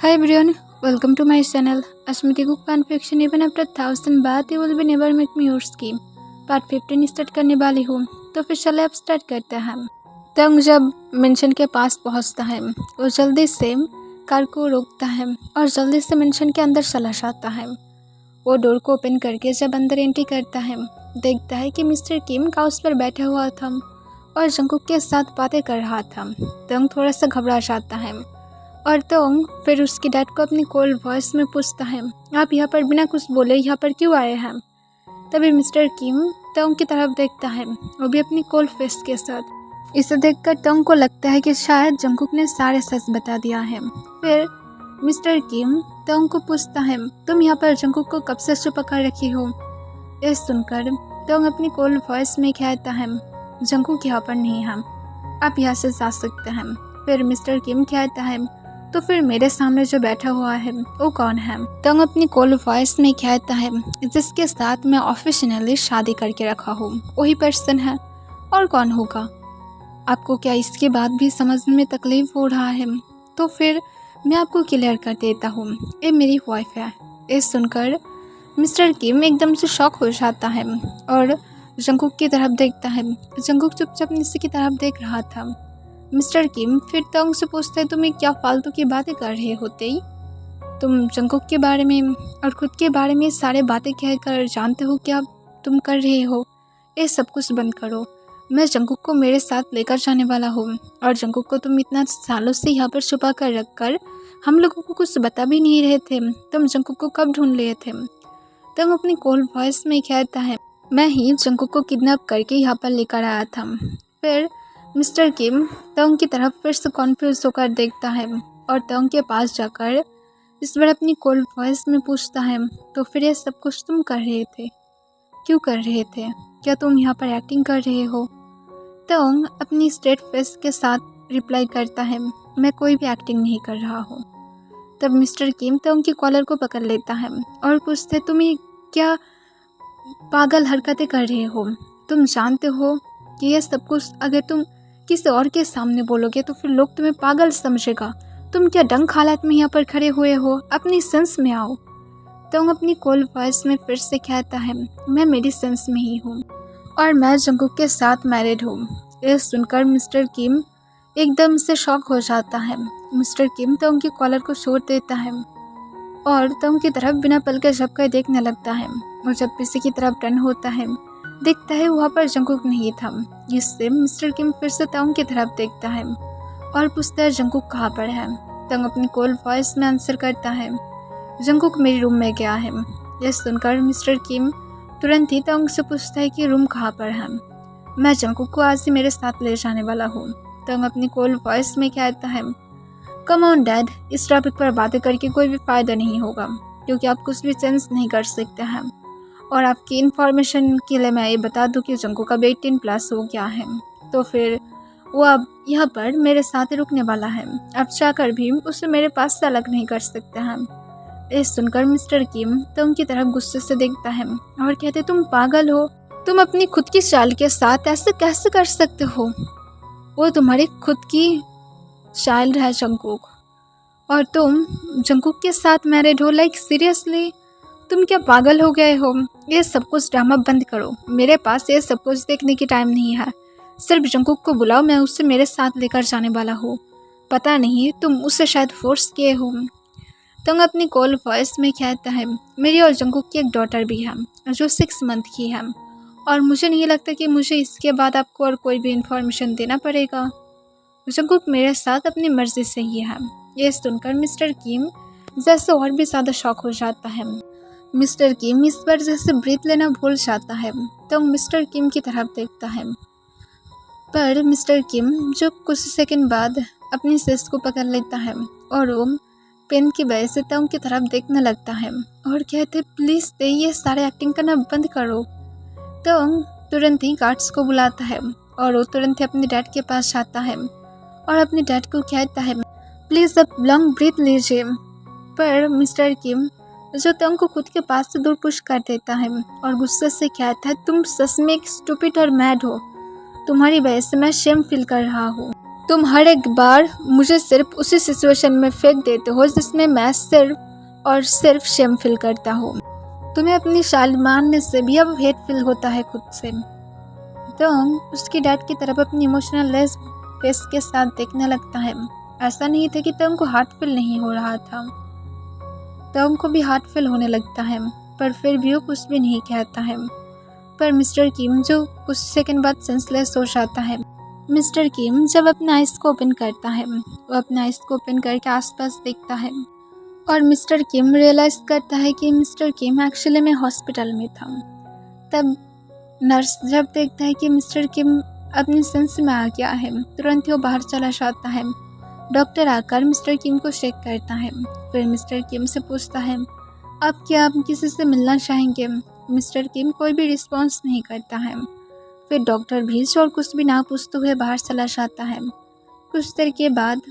Hi everyone, welcome to my channel. Ashmiti Cook fan fiction. Even after 1000 बात you will be never make me your scheme. Part 15 start करने वाली हूँ, तो फिर चले अब स्टार्ट करते हैं। तंग जब मेंशन के पास पहुँचता है, वो जल्दी से कार को रोकता है और जल्दी से मेंशन के अंदर चला जाता है। वो डोर को ओपन करके जब अंदर एंट्री करता है, देखता है कि मिस्टर किम काउच पर बैठा हुआ था और जंगकुक के साथ बातें कर रहा था। तंग थोड़ा सा घबरा जाता है और तोंग फिर उसकी डैड को अपनी कोल्ड वॉइस में पूछता है, आप यहाँ पर बिना कुछ बोले यहाँ पर क्यों आए हैं? तभी मिस्टर किम तोंग की तरफ देखता है, वो भी अपनी कोल्ड फेस के साथ। इसे देखकर तोंग को लगता है कि शायद जंगकुक ने सारे सच बता दिया है। फिर मिस्टर किम तोंग को पूछता है, तुम यहाँ पर जंगकुक को कब से छुपा कर रखी हो? ये सुनकर तोंग अपनी कोल्ड वॉइस में कहता है, जंगकुक यहाँ पर नहीं है, आप यहाँ से जा सकते हैं। फिर मिस्टर किम कहता है, तो फिर मेरे सामने जो बैठा हुआ है वो कौन है? तंग अपनी कोल्ड वॉइस में कहता है, जिसके साथ मैं ऑफिशियली शादी करके रखा हूँ वही पर्सन है, और कौन होगा? आपको क्या इसके बाद भी समझने में तकलीफ हो रहा है? तो फिर मैं आपको क्लियर कर देता हूँ, ये मेरी वाइफ है। ये सुनकर मिस्टर किम एकदम से शॉक हो जाता है और जंगकुक की तरफ देखता है। जंगकुक चुपचाप नीचे की तरफ देख रहा था। मिस्टर किम फिर तोंग से पूछता है, तुम्हें क्या फालतू की बातें कर रहे होते ही? तुम जंगकुक के बारे में और खुद के बारे में सारे बातें कहकर जानते हो क्या तुम कर रहे हो? ये सब कुछ बंद करो। मैं जंगकुक को मेरे साथ लेकर जाने वाला हूँ, और जंगकुक को तुम इतना सालों से यहाँ पर छुपा कर रख कर हम लोगों को कुछ बता भी नहीं रहे थे। तुम जंगकुक को कब ढूंढ लिए थे? तोंग अपनी कोल्ड वॉइस में कहता है, मैं ही जंगकुक को किडनैप करके यहाँ पर लेकर आया था। फिर मिस्टर किम तोंग की तरफ फिर से कॉन्फ्यूज होकर देखता है और तोंग के पास जाकर इस बार अपनी कोल्ड वॉइस में पूछता है, तो फिर ये सब कुछ तुम कर रहे थे? क्यों कर रहे थे? क्या तुम यहाँ पर एक्टिंग कर रहे हो? तोंग अपनी स्ट्रेट फेस के साथ रिप्लाई करता है, मैं कोई भी एक्टिंग नहीं कर रहा हूँ। तब मिस्टर किम तोंग की कॉलर को पकड़ लेता है और पूछते, तुम ये क्या पागल हरकतें कर रहे हो? तुम जानते हो कि ये सब कुछ अगर तुम किसी और के सामने बोलोगे तो फिर लोग तुम्हें पागल समझेगा। तुम क्या डंक हालत में यहाँ पर खड़े हुए हो? अपनी सेंस में आओ। तोंग अपनी कोल्ड वॉइस में फिर से कहता है, मैं मेरी सेंस में ही हूँ और मैं जंगकुक के साथ मैरिड हूँ। यह सुनकर मिस्टर किम एकदम से शॉक हो जाता है। मिस्टर किम तोंग की कॉलर को छोड़ देता है और तोंग की तरफ बिना पल के झपके देखने लगता है। और जब पीछे की तरफ टर्न होता है, देखता है वहाँ पर जंगकुक नहीं था। इससे मिस्टर किम फिर से तोंग की तरफ देखता है और पूछता है, जंगकुक कहाँ पर है? तोंग अपनी कोल्ड वॉइस में आंसर करता है, जंगकुक मेरे रूम में गया है। यह सुनकर मिस्टर किम तुरंत ही तोंग से पूछता है कि रूम कहाँ पर है? मैं जंगकुक को आज ही मेरे साथ ले जाने वाला हूँ। तोंग अपनी कोल्ड वॉइस में कहता है, कम ऑन डैड, इस टॉपिक पर बातें करके कोई भी फ़ायदा नहीं होगा, क्योंकि आप कुछ भी चेंज नहीं कर सकते हैं। और आपकी इन्फॉर्मेशन के लिए मैं ये बता दूं कि जंगकुक का 18+ हो गया है, तो फिर वो अब यहाँ पर मेरे साथ ही रुकने वाला है। अब चाहकर भी उसे मेरे पास से अलग नहीं कर सकते हैं। ये सुनकर मिस्टर किम तोंग की तरफ गुस्से से देखता है और कहते, तुम पागल हो? तुम अपनी खुद की चाल के साथ ऐसे कैसे कर सकते हो? वो तुम्हारी खुद की चाइल्ड है जंगकुक, और तुम जंगकुक के साथ मैरिड हो? लाइक सीरियसली, तुम क्या पागल हो गए हो? ये सब कुछ ड्रामा बंद करो। मेरे पास ये सब कुछ देखने की टाइम नहीं है। सिर्फ जंगकुक को बुलाओ, मैं उसे मेरे साथ लेकर जाने वाला हूँ। पता नहीं, तुम उसे शायद फोर्स किए हो। तोंग अपनी कॉल वॉइस में कहता है, मेरी और जंगकुक की एक डॉटर भी है जो 6 मंथ की है, और मुझे नहीं लगता कि मुझे इसके बाद आपको और कोई भी इंफॉर्मेशन देना पड़ेगा। जंगकुक मेरे साथ अपनी मर्जी से ही है। ये सुनकर मिस्टर किम जैसे और भी ज़्यादा शॉक हो जाता है। मिस्टर किम इस बार जैसे ब्रीथ लेना भूल जाता है, तो मिस्टर किम की तरफ देखता है, पर मिस्टर किम जो कुछ सेकंड बाद अपनी सेस को पकड़ लेता है और वो पेन की वजह से तोंग की तरफ देखने लगता है और कहते, प्लीज़ ये सारे एक्टिंग करना बंद करो। तोंग तुरंत ही गार्ड्स को बुलाता है और वो तुरंत ही अपने डैड के पास जाता है और अपने डैड को कहता है, प्लीज़ अब लॉन्ग ब्रीथ लीजिए। पर मिस्टर किम जो तोंग को खुद के पास से दूर पुश कर देता है और गुस्से से कहता है, तुम सच में एक स्टूपिड और मैड हो। तुम्हारी वजह से मैं शेम फील कर रहा हूँ। तुम हर एक बार मुझे सिर्फ उसी सिचुएशन में फेंक देते हो जिसमें मैं सिर्फ और सिर्फ शेम फील करता हूँ। तुम्हें अपनी शाल मानने से भी अब हेट फील होता है खुद से। तंग उसकी डैड की तरफ अपनी इमोशनल लेस फेस के साथ देखने लगता है। ऐसा नहीं था कि तंग को हार्ट फील नहीं हो रहा था, तंग को भी हार्ट फील होने लगता है, पर फिर भी वो कुछ भी नहीं कहता है। पर मिस्टर किम जो कुछ सेकंड बाद सेंसलेस हो जाता है। मिस्टर किम जब अपने आइज़ को ओपन करता है, वो अपने आइज़ को ओपन करके आसपास देखता है और मिस्टर किम रियलाइज़ करता है कि मिस्टर किम एक्चुअली में हॉस्पिटल में था। तब नर्स जब देखता है कि मिस्टर किम अपनी सेंस में आ गया है, तुरंत ही वो बाहर चला जाता है। डॉक्टर आकर मिस्टर किम को चेक करता है, फिर मिस्टर किम से पूछता है, अब क्या आप किसी से मिलना चाहेंगे? मिस्टर किम कोई भी रिस्पॉन्स नहीं करता है। फिर डॉक्टर भी और कुछ भी ना पूछते हुए बाहर चला जाता है। कुछ देर के बाद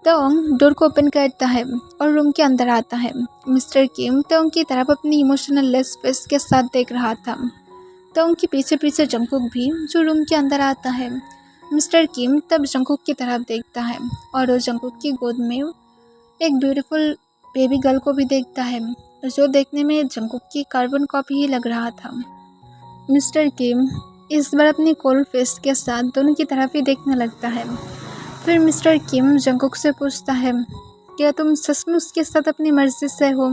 तोंग डोर को ओपन करता है और रूम के अंदर आता है। मिस्टर किम तोंग की तरफ अपनी इमोशनल लेस फेस के साथ देख रहा था। तोंग के पीछे पीछे जंगकुक भी जो रूम के अंदर आता है। मिस्टर किम तब जंगकुक की तरफ देखता है और वो जंगकुक की गोद में एक ब्यूटीफुल बेबी गर्ल को भी देखता है, जो देखने में जंगकुक की कार्बन कॉपी ही लग रहा था। मिस्टर किम इस बार अपनी कोल्ड फेस के साथ दोनों की तरफ ही देखने लगता है। फिर मिस्टर किम जंगकुक से पूछता है, क्या तुम सचमुच उसके साथ अपनी मर्जी से हो?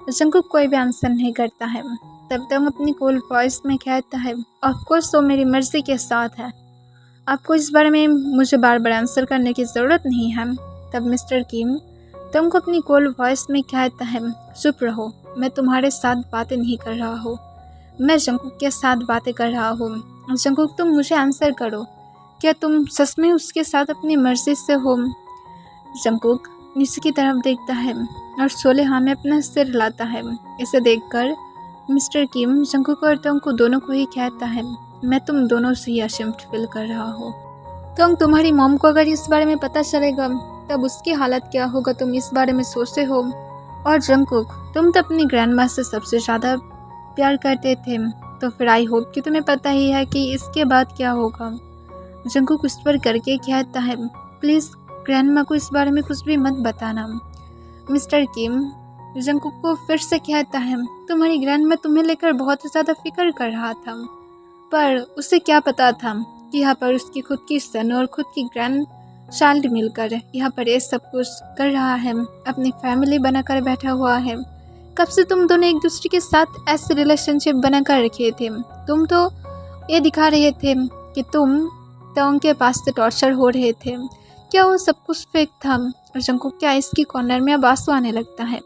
जंगकुक कोई भी आंसर नहीं करता है। तब तक अपनी कोल्ड वॉइस में कहता है, ऑफ कोर्स वो मेरी मर्जी के साथ है, आपको इस बारे में मुझे बार बार आंसर करने की ज़रूरत नहीं है। तब मिस्टर किम तुमको अपनी कोल्ड वॉइस में कहता है, चुप रहो, मैं तुम्हारे साथ बातें नहीं कर रहा हूँ, मैं जंगकुक के साथ बातें कर रहा हूँ। जंगकुक तुम मुझे आंसर करो, क्या तुम सच में उसके साथ अपनी मर्जी से हो? जंगकुक नीचे की तरफ देखता है और सोले हाँ में अपना सिर हिलाता है। इसे देखकर मिस्टर किम जंगकुक और तोंग को दोनों को ही कहता है, मैं तुम दोनों से ही अशेम्ड फील कर रहा हूँ। तोंग तुम्हारी मॉम को अगर इस बारे में पता चलेगा तब उसकी हालत क्या होगा, तुम इस बारे में सोचते हो? और जंगकुक तुम तो अपनी ग्रैंड माँ से सबसे ज़्यादा प्यार करते थे, तो फिर आई होप कि तुम्हें पता ही है कि इसके बाद क्या होगा। जंगकुक उस पर करके कहता है, प्लीज़ ग्रैंड माँ को इस बारे में कुछ भी मत बताना। मिस्टर किम जंगकुक को फिर से कहता है, तुम्हारी ग्रैंड माँ तुम्हें लेकर बहुत ज़्यादा फिक्र कर रहा था, पर उसे क्या पता था कि यहाँ पर उसकी खुद की सन और खुद की ग्रैंड चाइल्ड मिलकर यहाँ पर ये सब कुछ कर रहा है, अपनी फैमिली बनाकर बैठा हुआ है। कब से तुम दोनों एक दूसरे के साथ ऐसे रिलेशनशिप बनाकर रखे थे? तुम तो ये दिखा रहे थे कि तुम तोंग के पास से टॉर्चर हो रहे थे, क्या वो सब कुछ फेक था? जंगकुक के आइस की कॉर्नर में अब आंसू आने लगता है।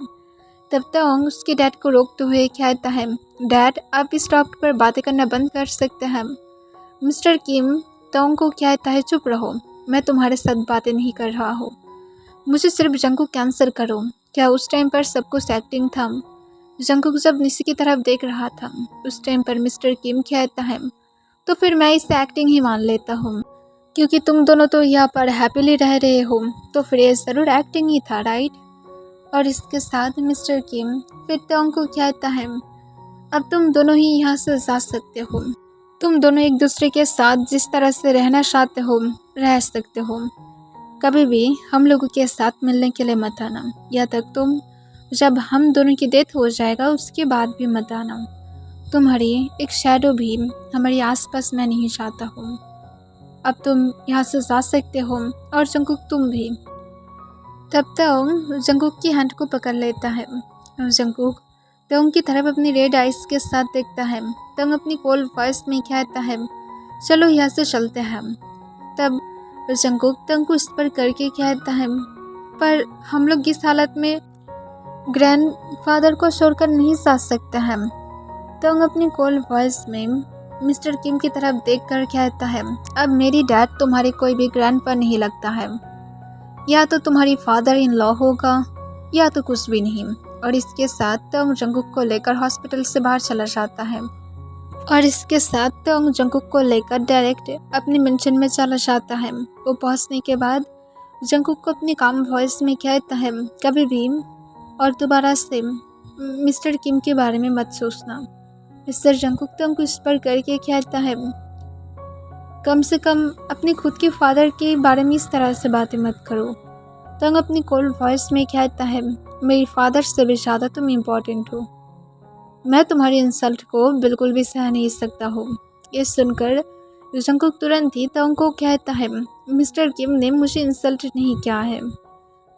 तब तोंग उसके डैड को रोकते हुए कहता है, डैड आप इस टॉपिक पर बातें करना बंद कर सकते हैं। मिस्टर किम तोंग को कहता है, चुप रहो, मैं तुम्हारे साथ बातें नहीं कर रहा हूँ, मुझे सिर्फ जंगकुक कैंसर करो, क्या उस टाइम पर सब कुछ एक्टिंग था? जंगकुक जब निशी की तरफ देख रहा था उस टाइम पर मिस्टर किम कहता है, तो फिर मैं इसे एक्टिंग ही मान लेता हूँ, क्योंकि तुम दोनों तो यहाँ पर हैप्पीली रह रहे हो, तो फिर ये ज़रूर एक्टिंग ही था, राइट? और इसके साथ मिस्टर किम फिर तोंग को कहता है, अब तुम दोनों ही यहाँ से जा सकते हो, तुम दोनों एक दूसरे के साथ जिस तरह से रहना चाहते हो रह सकते हो, कभी भी हम लोगों के साथ मिलने के लिए मत आना, या तक तुम जब हम दोनों की डेथ हो जाएगा उसके बाद भी मत आना, तुम्हारी एक शैडो भी हमारे आसपास मैं नहीं चाहता हूँ, अब तुम यहाँ से जा सकते हो। और जंगकुक तुम भी। तब तोंग जंगकुक की हैंड को पकड़ लेता है और जंगकुक तोंग की तरफ अपनी रेड आइज के साथ देखता है। तोंग अपनी कोल्ड वॉइस में कहता है, चलो यहाँ से चलते हैं। तब जंगकुक तोंग को इस पर करके कहता है, पर हम लोग इस हालत में ग्रैंडफादर को छोड़कर नहीं जा सकते हैं। तोंग अपनी कोल्ड वॉइस में मिस्टर किम की तरफ देखकर कहता है, अब मेरी डैड तुम्हारी कोई भी ग्रैंडपा नहीं लगता है, या तो तुम्हारी फादर इन लॉ होगा या तो कुछ भी नहीं। और इसके साथ तोंग जंगकुक को लेकर हॉस्पिटल से बाहर चला जाता है और इसके साथ तोंग जंगकुक को लेकर डायरेक्ट अपनी मेंशन में चला जाता है। वो पहुंचने के बाद जंगकुक को अपनी काम वॉइस में कहता है, कभी भी और दोबारा से मिस्टर किम के बारे में मत सोचना। मिस्टर जंगकुक तोंग को इस पर करके कहता है, कम से कम अपने खुद के फादर के बारे में इस तरह से बातें मत करो। तंग अपनी कोल्ड वॉइस में कहता है, मेरी फादर से भी ज़्यादा तुम इम्पोर्टेंट हो। मैं तुम्हारी इंसल्ट को बिल्कुल भी सह नहीं सकता हूँ। ये सुनकर जंगकुक तुरंत ही तंग को कहता है, मिस्टर किम ने मुझे इंसल्ट नहीं किया है।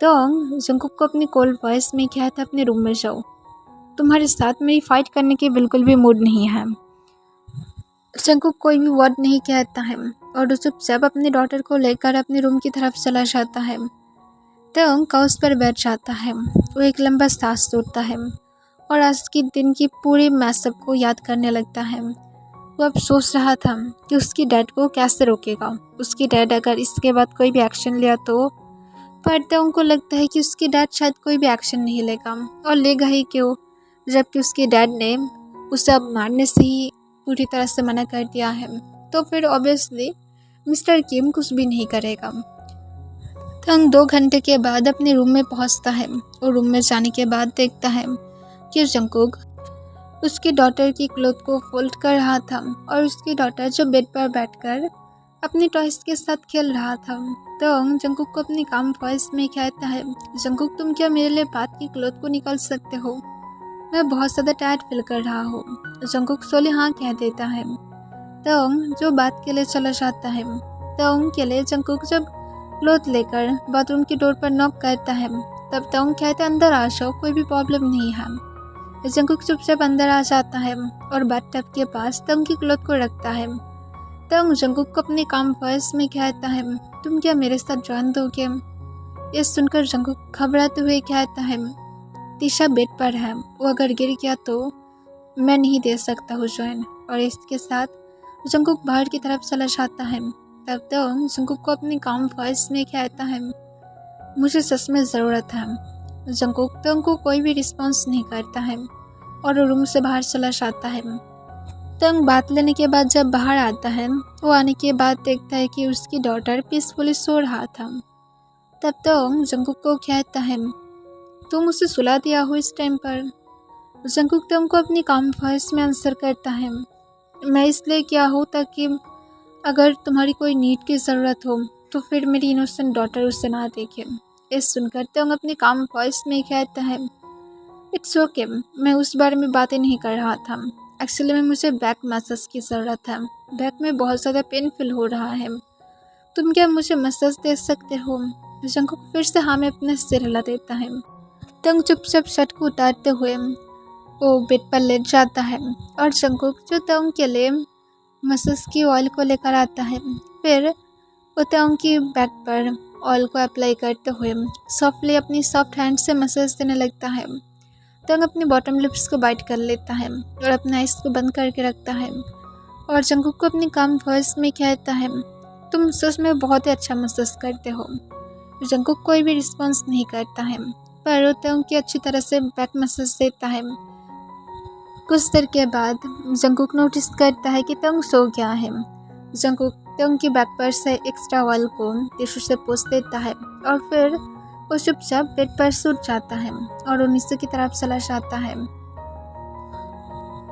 तंग जंगकुक को अपनी कोल्ड वॉइस में कहता है, अपने रूम में जाओ, तुम्हारे साथ मेरी फाइट करने की बिल्कुल भी मूड नहीं है। जंगकुक कोई भी वर्ड नहीं कहता है और चुपचाप अपनी डॉटर को लेकर अपने रूम की तरफ चला जाता है। तंग काउच पर बैठ जाता है। वो एक लंबा सांस छोड़ता है और आज के दिन की पूरी मैसअप को याद करने लगता है। वो अब सोच रहा था कि उसकी डैड को कैसे रोकेगा। उसकी डैड अगर इसके बाद कोई भी एक्शन लिया तो, पर तंग को लगता है कि उसकी डैड शायद कोई भी एक्शन नहीं लेगा, और लेगा ही क्यों, जबकि उसके डैड ने उसे अब मारने से ही पूरी तरह से मना कर दिया है। तो फिर ऑब्वियसली मिस्टर किम कुछ भी नहीं करेगा। तंग 2 घंटे के बाद अपने रूम में पहुंचता है और रूम में जाने के बाद देखता है कि जंगकुक उसकी डॉटर की क्लॉथ को फोल्ड कर रहा था और उसकी डॉटर जो बेड पर बैठकर अपने टॉयज के साथ खेल रहा था। तंग जंगकुक को अपनी काम वॉइस में कहता है, जंगकुक तुम क्या मेरे लिए बात की क्लॉथ को निकाल सकते हो, मैं बहुत ज़्यादा टायर्ड फील कर रहा हूँ। जंगकुक सोले हाँ कह देता है। तंग जो बात के लिए चला जाता है। तंग के लिए जंगकुक जब क्लॉथ लेकर बाथरूम की डोर पर नॉक करता है, तब तंग कहता है, अंदर आ जाओ, कोई भी प्रॉब्लम नहीं है। जंगकुक चुपचाप अंदर आ जाता है और बाथटब के पास तंग की क्लॉथ को रखता है। तंग जंगकुक को अपने काम वॉइस में कहता है, तुम क्या मेरे साथ ज्वाइन दोगे। ये सुनकर जंगकुक घबराते हुए कहता है, तीशा बेड पर है, वो अगर गिर गया तो मैं नहीं दे सकता हूँ ज्वाइन। और इसके साथ जंगकुक बाहर की तरफ चला जाता है। तब तंग जंगकुक को अपने काम वॉइस में कहता है, मुझे सच में ज़रूरत है। जंगकुक तंग को कोई भी रिस्पॉन्स नहीं करता है और रूम से बाहर चला जाता है। तंग बात लेने के बाद जब बाहर आता है, वो आने के बाद देखता है कि उसकी डॉटर पीसफुली सो रहा था। तब तंग जंगकुक को कहता है, तुम उसे सुला दिया हो इस टाइम पर। जंगकुक तंग को अपनी काम वॉइस में आंसर करता है, मैं इसलिए किया हूँ ताकि अगर तुम्हारी कोई नीड की ज़रूरत हो तो फिर मेरी इनोसेंट डॉटर उसे ना देखे। इस सुनकर तंग अपनी काम वॉइस में कहता है, इट्स ओके, मैं उस बारे में बातें नहीं कर रहा था। एक्चुअली में मुझे बैक मसाज की ज़रूरत है, बैक में बहुत ज़्यादा पेन फील हो रहा है, तुम क्या मुझे मसाज दे सकते हो। जंगकुक फिर से हाँ में अपने सिर हिला देता है। तंग चुपचाप शर्ट को उतारते हुए वो बेड पर लेट जाता है और जंगकुक जो तंग के लिए मसाज की ऑयल को लेकर आता है, फिर वो तंग की बैक पर ऑयल को अप्लाई करते हुए सॉफ्टली अपनी सॉफ्ट हैंड से मसाज देने लगता है। तंग अपने बॉटम लिप्स को बाइट कर लेता है और अपने आइज को बंद करके रखता है और जंगकुक को अपनी काम वॉइस में कहता है, तुम सच में बहुत ही अच्छा मसाज करते हो। जंगकुक कोई भी रिस्पॉन्स नहीं करता है, पर तंग की अच्छी तरह से बैक मसाज देता है। कुछ देर के बाद जंगकुक नोटिस करता है कि तंग सो गया है। जंगकुक तंग की बैक पर से एक्स्ट्रा ऑयल को टिश्यू से पोंछ देता है और फिर वो चुपचाप बेड पर सूट जाता है और वो नीचे की तरफ चला जाता है।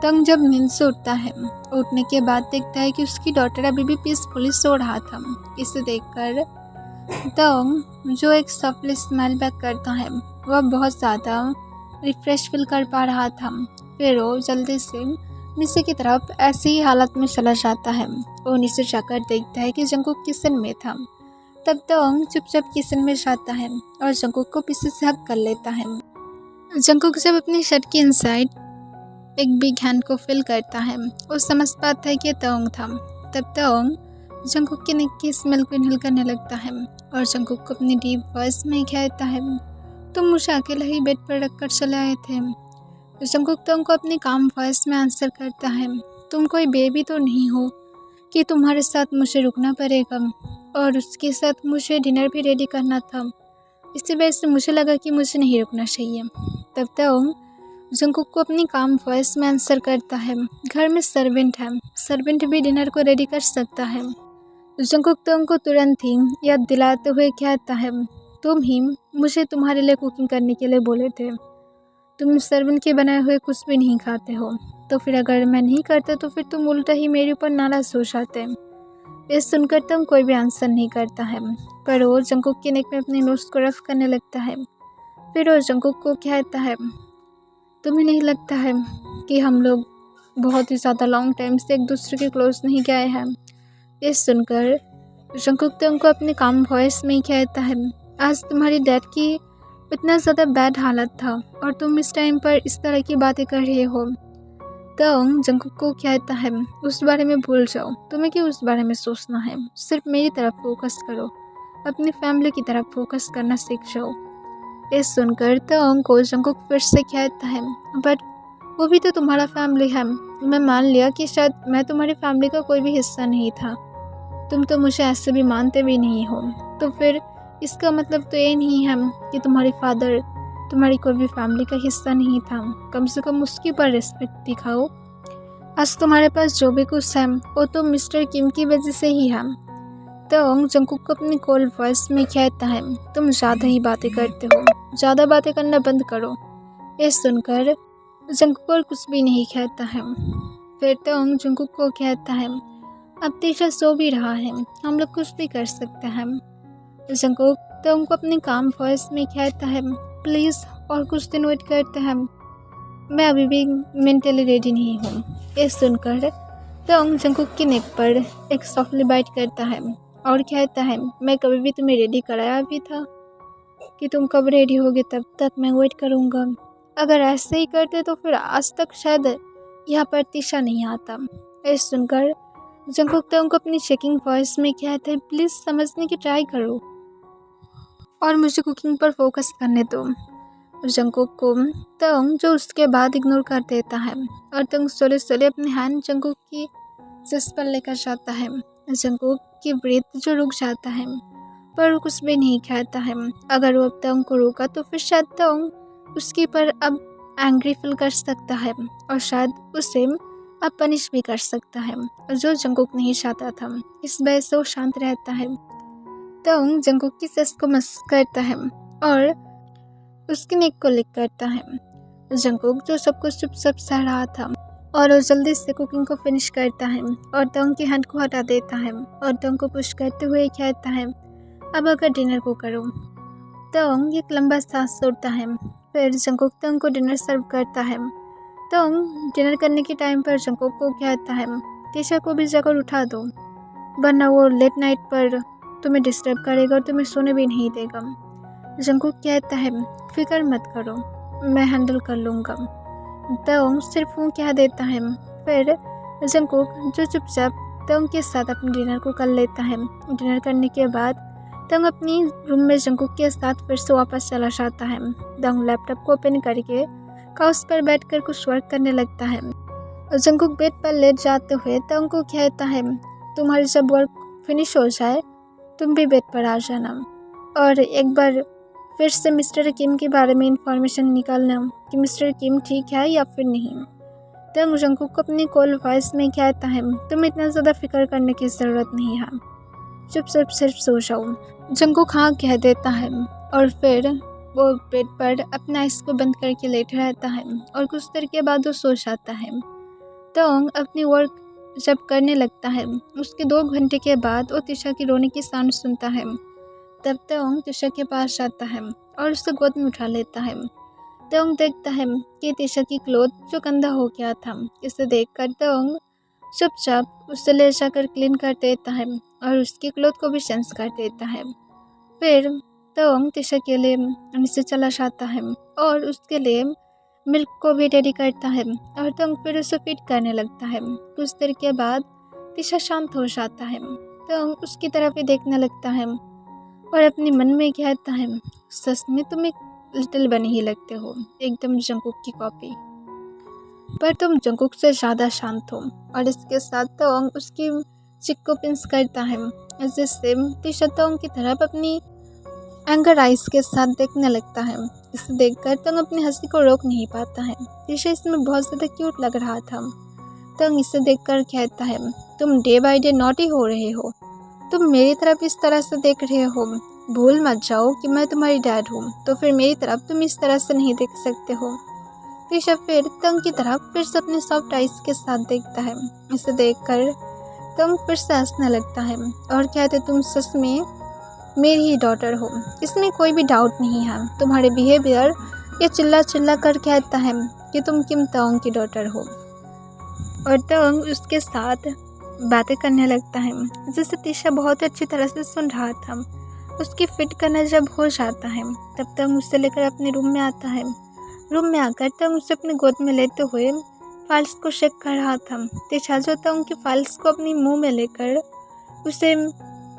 तंग जब नींद से उठता है, उठने के बाद देखता है कि उसकी डॉटर अभी भी पीसफुली सो रहा था। इसे देखकर तंग जो एक सॉफ्टली स्माइल बैक करता है, वह बहुत ज़्यादा रिफ्रेश फील कर पा रहा था। फिर वो जल्दी से नीचे की तरफ ऐसी ही हालत में चला जाता है। वो नीचे जाकर देखता है कि जंगकुक किचन में था। तब तंग चुपचाप किचन में जाता है और जंगकुक को पीछे से हग कर लेता है। जंगकुक जब अपनी शर्ट की इनसाइड एक बिग हैंड को फील करता है, वो समझ पाता है कि तंग था। तब तंग जंगकुक के नेक की स्मेल को इनहेल करने लगता है और जंगकुक को अपनी डीप वॉइस में कहता है, तुम मुझे अकेला ही बेड पर रखकर चले आए थे। जंगकुक तंग को अपनी काम वॉइस में आंसर करता है, तुम कोई बेबी तो नहीं हो कि तुम्हारे साथ मुझे रुकना पड़ेगा, और उसके साथ मुझे डिनर भी रेडी करना था, इसी वजह से मुझे लगा कि मुझे नहीं रुकना चाहिए। तब तंग जंगकुक को अपनी काम वॉइस में आंसर करता है, घर में सर्वेंट है, सर्वेंट भी डिनर को रेडी कर सकता है। जंगकुक तंग को तुरंत ही याद दिलाते हुए कहता है, तुम ही मुझे तुम्हारे लिए कुकिंग करने के लिए बोले थे, तुम सर्वेंट के बनाए हुए कुछ भी नहीं खाते हो, तो फिर अगर मैं नहीं करता तो फिर तुम उल्टा ही मेरे ऊपर नाराज़ हो जाते। ये सुनकर तंग कोई भी आंसर नहीं करता है, पर वो जंकुक के नेक में अपनी नोज को रफ करने लगता है। फिर वो जंकुक को कहता है, तुम्हें नहीं लगता है कि हम लोग बहुत ही ज़्यादा लॉन्ग टाइम से एक दूसरे के क्लोज नहीं गए हैं? ये सुनकर जंकुक तंग को अपने काम वॉइस में ही कहता है, आज तुम्हारी डैड की इतना ज़्यादा बैड हालत था और तुम इस टाइम पर इस तरह की बातें कर रहे हो। तंग जंकुक को कहता है, उस बारे में भूल जाओ, तुम्हें क्यों उस बारे में सोचना है, सिर्फ मेरी तरफ फोकस करो, अपनी फैमिली की तरफ फोकस करना सीख जाओ। ये सुनकर तंग को जंकुक फिर से कहता है, बट वो भी तो तुम्हारा फैमिली है। मैं मान लिया कि शायद मैं तुम्हारी फैमिली का कोई भी हिस्सा नहीं था, तुम तो मुझे ऐसे भी मानते भी नहीं हो, तो फिर इसका मतलब तो ये नहीं है कि तुम्हारी फादर तुम्हारी कोई भी फैमिली का हिस्सा नहीं था। कम से कम उसके ऊपर रिस्पेक्ट दिखाओ। आज तुम्हारे पास जो भी कुछ है वो तो मिस्टर किम की वजह से ही है। तंग जंकुक को अपनी कोल्ड वॉइस में कहता है, तुम ज़्यादा ही बातें करते हो, ज़्यादा बातें करना बंद करो। ये सुनकर जंकुक और कुछ भी नहीं कहता है। फिर तंग जंकुक को कहता है, अब तीशा सो भी रहा है, हम लोग कुछ भी कर सकते हैं। जंकुक तंग को अपने काम वॉइस में कहता है, प्लीज़ और कुछ दिन वेट करते हैं, मैं अभी भी मेंटली रेडी नहीं हूँ। ये सुनकर तंग जंकुक के नेक पर एक सॉफ्टली बाइट करता है और कहता है, मैं कभी भी तुम्हें रेडी कराया भी था कि तुम कब रेडी होगे तब तक मैं वेट करूँगा। अगर ऐसे ही करते तो फिर आज तक शायद यहाँ पर तीशा नहीं आता। ये सुनकर जंकुक तंग को अपनी चेकिंग वॉइस में कहते हैं, प्लीज़ समझने की ट्राई करो और मुझे कुकिंग पर फोकस करने दो। जंकुक को तंग जो उसके बाद इग्नोर कर देता है और तंग सोले सोले अपने हैंड जंकुक की चेस्ट पर लेकर जाता है। जंकुक की ब्रीथ जो रुक जाता है, पर वो कुछ भी नहीं कहता है। अगर वो अब तंग को रोका तो फिर शायद तंग उसके पर अब एंग्री फील कर सकता है और शायद उसे अब पनिश भी कर सकता है, जो जंकुक नहीं चाहता था। इस वजह से वो शांत रहता है। तंग जंकुक की चेस्ट को मसाज करता है और उसके नेक को लिक करता है। जंकुक जो सब कुछ चुपचाप सह रहा था और वो जल्दी से कुकिंग को फिनिश करता है और तंग के हैंड को हटा देता है और तंग को पुश करते हुए कहता है, अब अगर डिनर को करो। तंग एक लंबा सांस छोड़ता है। फिर जंकुक तंग को डिनर सर्व करता है। तंग डिनर करने के टाइम पर जंकुक को कहता है, तीशा को भी जाकर उठा दो, वरना वो लेट नाइट पर तुम्हें डिस्टर्ब करेगा और तुम्हें सोने भी नहीं देगा। जंकुक कहता है, फिक्र मत करो, मैं हैंडल कर लूँगा। तंग सिर्फ वो कह देता है। फिर जंकुक जो चुपचाप तंग के साथ अपने डिनर को कर लेता है। डिनर करने के बाद तंग अपनी रूम में जंकुक के साथ फिर से वापस चला जाता है। तंग लैपटॉप को ओपन करके काउच पर बैठकर कुछ वर्क करने लगता है। जंकुक बेड पर लेट जाते हुए तंग को कहता है, तुम्हारी जब वर्क फिनिश हो जाए तुम भी बेड पर आ जाना और एक बार फिर से मिस्टर किम के बारे में इंफॉर्मेशन निकालना कि मिस्टर किम ठीक है या फिर नहीं। तंग जंकुक को अपनी कॉल वॉइस में कहता है, तुम्हें इतना ज़्यादा फिक्र करने की ज़रूरत नहीं है, चुपचाप सिर्फ सो जाओ। जंकुक हाँ कह देता है और फिर वो बेड पर अपना आइस को बंद करके लेट रहता है और कुछ देर के बाद वो सो जाता है। तंग अपनी वर्क जब करने लगता है, उसके 2 घंटे के बाद वो तीशा की रोने की साउंड सुनता है। तब तंग तीशा के पास जाता है और उसे गोद में उठा लेता है। तंग देखता है कि तीशा की क्लोथ जो गंदा हो गया था। इसे देखकर तंग चुपचाप उसे ले जाकर क्लीन कर देता है और उसकी क्लोथ को भी चेंज कर देता है। फिर तंग तीशा के लिए नीचे चला जाता है और उसके लिए मिल्क को भी रेडी करता है और तंग फिर उसे फीड करने लगता है। कुछ देर के बाद तीशा शांत हो जाता है। तंग उसकी तरफ ही देखने लगता है और अपने मन में कहता है, सच में तुम एक लिटिल बनी ही लगते हो, एकदम जंकुक की कॉपी, पर तुम जंकुक से ज़्यादा शांत हो। और इसके साथ तंग उसकी चिक को पिंच करता है, जिससे तीशा तंग की तरफ अपनी एंगर आइज के साथ देखने लगता है। इसे देखकर तंग अपनी हंसी को रोक नहीं पाता है। तीशा इसमें बहुत ज़्यादा क्यूट लग रहा था। तंग इसे देखकर कहता है, तुम डे बाय डे नॉटी हो रहे हो, तुम मेरी तरफ इस तरह से देख रहे हो, भूल मत जाओ कि मैं तुम्हारी डैड हूँ, तो फिर मेरी तरफ तुम इस तरह से नहीं देख सकते हो। तीशा फिर तंग की तरफ फिर से अपने सॉफ्ट आइज के साथ देखता है। इसे देखकर तंग फिर से हंसने लगता है और कहते तुम सच में मेरी ही डॉटर हो, इसमें कोई भी डाउट नहीं है। तुम्हारे बिहेवियर ये चिल्ला चिल्ला कर कहता है कि तुम किम ताओंग की डॉटर हो। और तंग उसके साथ बातें करने लगता है जिसे तीशा बहुत अच्छी तरह से सुन रहा था। उसकी फिट करना जब हो जाता है तब तंग उसे लेकर अपने रूम में आता है। रूम में आकर तंग उसे अपने गोद में लेते हुए फाइल्स को चेक कर रहा था। तीशा जो तंग की फाइल्स को अपनी मुंह में लेकर उसे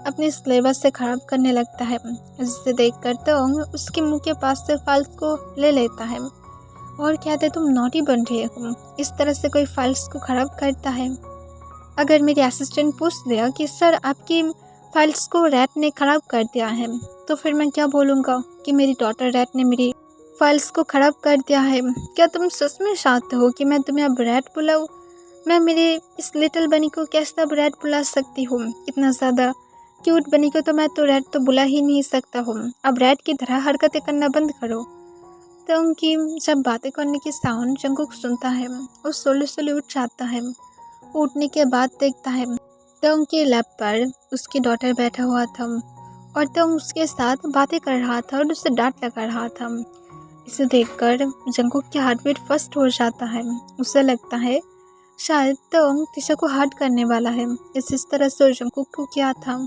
अपने सिलेबस से ख़राब करने लगता है, जिसे देखकर तंग उसके मुंह के पास से फाइल्स को ले लेता है और कहते तुम नॉटी बन रहे हो, इस तरह से कोई फाइल्स को ख़राब करता है। अगर मेरी असिस्टेंट पूछ लिया कि सर आपकी फाइल्स को रैट ने ख़राब कर दिया है तो फिर मैं क्या बोलूँगा कि मेरी डॉटर रैट ने मेरी फाइल्स को ख़राब कर दिया है। क्या तुम सच में चाहते हो कि मैं तुम्हें अब रैट बुलाऊँ? मैं मेरे इस लिटिल बनी को कैसे अब रैट बुला सकती हूँ? इतना ज़्यादा क्यूट बनी को तो मैं तो रैट तो बुला ही नहीं सकता हूँ। अब रैट की तरह हरकतें करना बंद करो। तो उनकी जब बातें करने की साउंड जंगकुक सुनता है वो सोले सोले उठ जाता है। उठने के बाद देखता है तो उनके लैप पर उसकी डॉटर बैठा हुआ था और तो उसके साथ बातें कर रहा था और उसे डांट लगा रहा था। इसे देखकर जंगकुक की हार्ट बीट फास्ट हो जाता है। उसे लगता है शायद तो तीशा को हर्ट करने वाला है। इस तरह से जंगकुक को किया था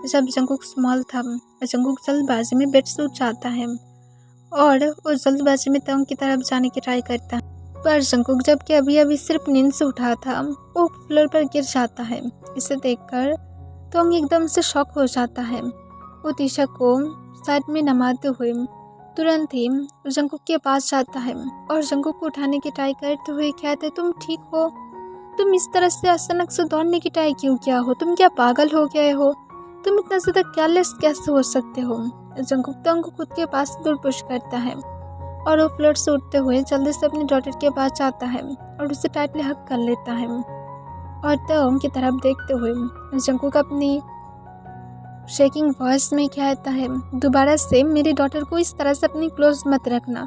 जब जंगकुक स्मॉल था। जंगकुक जल्दबाजी में बेड से उठ जाता है और वो जल्दबाजी में तंग की तरफ जाने की ट्राई करता है, पर जंगकुक जबकि अभी अभी सिर्फ नींद से उठा था वो फ्लोर पर गिर जाता है। इसे देखकर तंग एकदम से शॉक हो जाता है। वो तीशा को साइड में नमाते हुए तुरंत ही जंगकुक के पास जाता है और जंगकुक को उठाने की ट्राई करते हुए कहते है तुम ठीक हो? तुम इस तरह से अचानक से दौड़ने की ट्राई क्यों किया हो? तुम क्या पागल हो गए हो? तुम इतना ज़्यादा केयरलेस कैसे हो सकते हो? जंगकुक तंग को खुद के पास दूर पुश करता है और वो फ्लोर से उठते हुए जल्दी से अपनी डॉटर के पास जाता है और उसे टाइटली हग कर लेता है और तंग की तरफ देखते हुए जंगकुक अपनी शेकिंग वॉइस में कहता है दोबारा से मेरी डॉटर को इस तरह से अपनी क्लोज मत रखना।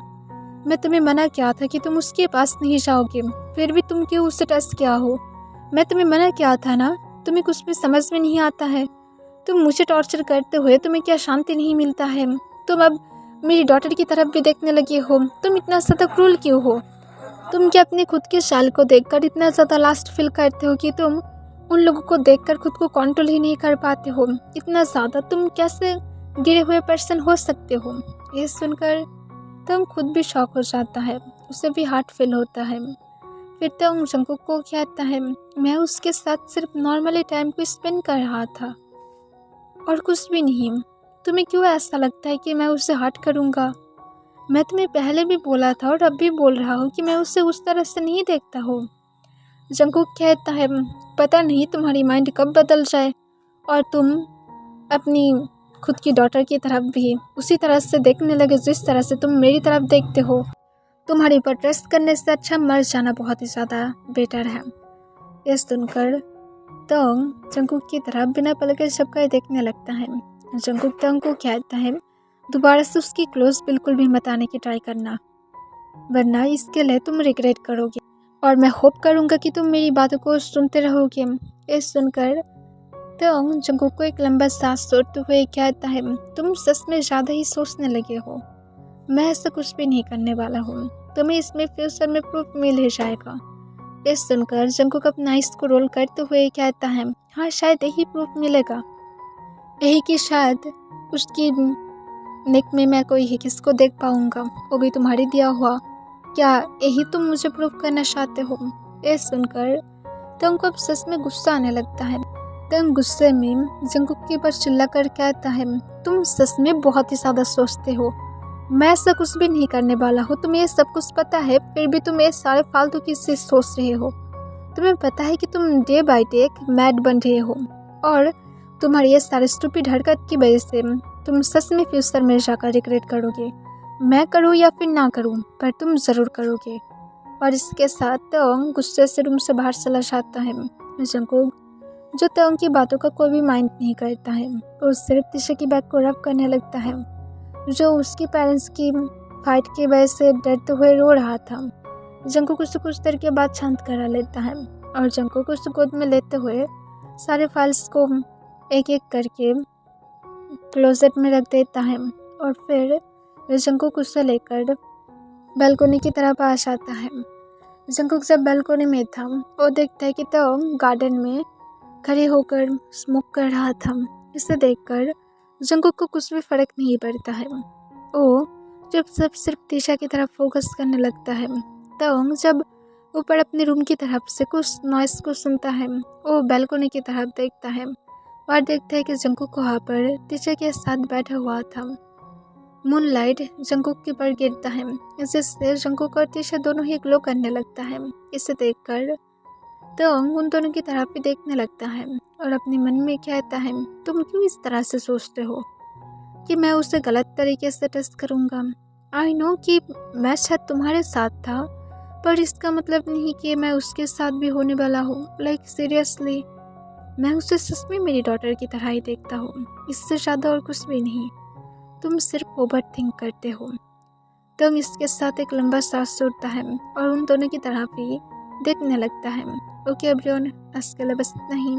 मैं तुम्हें मना किया था कि तुम उसके पास नहीं जाओगे, फिर भी तुम क्यों उसे टच किया हो? मैं तुम्हें मना किया था ना। तुम्हें कुछ भी समझ में नहीं आता है। तुम मुझे टॉर्चर करते हुए तुम्हें क्या शांति नहीं मिलता है? तुम अब मेरी डॉटर की तरफ भी देखने लगे हो। तुम इतना ज़्यादा क्रूल क्यों हो? तुम क्या अपने खुद के चाल को देखकर इतना ज़्यादा लास्ट फील करते हो कि तुम उन लोगों को देखकर खुद को कंट्रोल ही नहीं कर पाते हो? इतना ज़्यादा तुम कैसे गिरे हुए पर्सन हो सकते हो? ये सुनकर तंग खुद भी शॉक हो जाता है। उसे भी हार्ट फील होता है। फिर तंग जंगकुक को कहता है मैं उसके साथ सिर्फ नॉर्मली टाइम को स्पेंड कर रहा था और कुछ भी नहीं। तुम्हें क्यों ऐसा लगता है कि मैं उसे हर्ट करूँगा? मैं तुम्हें पहले भी बोला था और अब भी बोल रहा हूँ कि मैं उसे उस तरह से नहीं देखता हूँ। जंगकुक कहता है पता नहीं तुम्हारी माइंड कब बदल जाए और तुम अपनी खुद की डॉटर की तरफ भी उसी तरह से देखने लगे जिस तरह से तुम मेरी तरफ देखते हो। तुम्हारे ऊपर ट्रस्ट करने से अच्छा मर जाना बहुत ही ज़्यादा बेटर है। ये सुनकर तंग जंगकुक की तरफ बिना पलके झपकाए देखने लगता है। जंगकुक तंग को कहता है दोबारा से उसकी क्लोज बिल्कुल भी मत आने की ट्राई करना, वरना इसके लिए तुम रिग्रेट करोगे और मैं होप करूँगा कि तुम मेरी बातों को सुनते रहोगे। ये सुनकर तंग जंगकुक को एक लंबा सांस छोड़ते हुए कहता है तुम सच में ज़्यादा ही सोचने लगे हो। मैं ऐसा कुछ भी नहीं करने वाला हूँ। तुम्हें इसमें फ्यूचर में प्रूफ मिल ही जाएगा। ये सुनकर जंगकुक अपना आइस को रोल करते हुए कहता है हाँ शायद यही प्रूफ मिलेगा, यही कि शायद उसकी नेक में मैं कोई हिकिस को देख पाऊँगा, वो भी तुम्हारी दिया हुआ। क्या यही तुम मुझे प्रूफ करना चाहते हो? ये सुनकर तंग को अब सच में गुस्सा आने लगता है। तंग गुस्से में जंगकुक के ऊपर चिल्ला कर कहता है तुम सच में बहुत ही ज़्यादा सोचते हो। मैं ऐसा कुछ भी नहीं करने वाला हूँ। तुम्हें ये सब कुछ पता है, फिर भी तुम ये सारे फालतू की चीज़ सोच रहे हो। तुम्हें पता है कि तुम डे बाई डे मैड बन रहे हो और तुम्हारी ये सारे स्टूपिड हरकत की वजह से तुम सच में फ्यूचर में जाकर रिग्रेट करोगे। मैं करूँ या फिर ना करूँ, पर तुम ज़रूर करोगे। और इसके साथ तंग गुस्से से रूम से बाहर चला जाता है। जंगकुक जो तंग की बातों का कोई भी माइंड नहीं करता है, वो सिर्फ तीशा की बैग को रब करने लगता है जो उसके पेरेंट्स की फाइट की वजह से डरते हुए रो रहा था। जंगकुक उसे कुछ देर के बाद शांत करा लेता है और जंगकुक उसे गोद में लेते हुए सारे फाइल्स को एक एक करके क्लोजेट में रख देता है और फिर जंगकुक उसे लेकर बालकोनी की तरफ आ जाता है। जंगकुक जब बालकोनी में था वो देखता है कि तो गार्डन में खड़े होकर स्मोक कर रहा था। इसे देखकर जंगकुक को कुछ भी फर्क नहीं पड़ता है। वो जब सब सिर्फ तीशा की तरफ फोकस करने लगता है तो जब ऊपर अपने रूम की तरफ से कुछ नॉइस को सुनता है वो बालकोनी की तरफ देखता है और देखता है कि जंगकुक वहाँ पर तीशा के साथ बैठा हुआ था। मूनलाइट जंगकुक के पर गिरता है जिससे जंगकुक और तीशा दोनों ही ग्लो करने लगता है। इसे देखकर तोंग उन दोनों की तरफ भी देखने लगता है और अपने मन में कहता है, तुम क्यों इस तरह से सोचते हो कि मैं उसे गलत तरीके से टेस्ट करूँगा। आई नो कि मैं शायद तुम्हारे साथ था पर इसका मतलब नहीं कि मैं उसके साथ भी होने वाला हूँ। लाइक सीरियसली मैं उसे सच में मेरी डॉटर की तरह ही देखता हूँ, इससे ज़्यादा और कुछ भी नहीं। तुम सिर्फ ओवर थिंक करते हो। तंग इसके साथ एक लंबा सांस छोड़ता है और उन दोनों की तरफ ही देखने लगता है। ओके एवरीवन, आज के लिए बस इतना ही।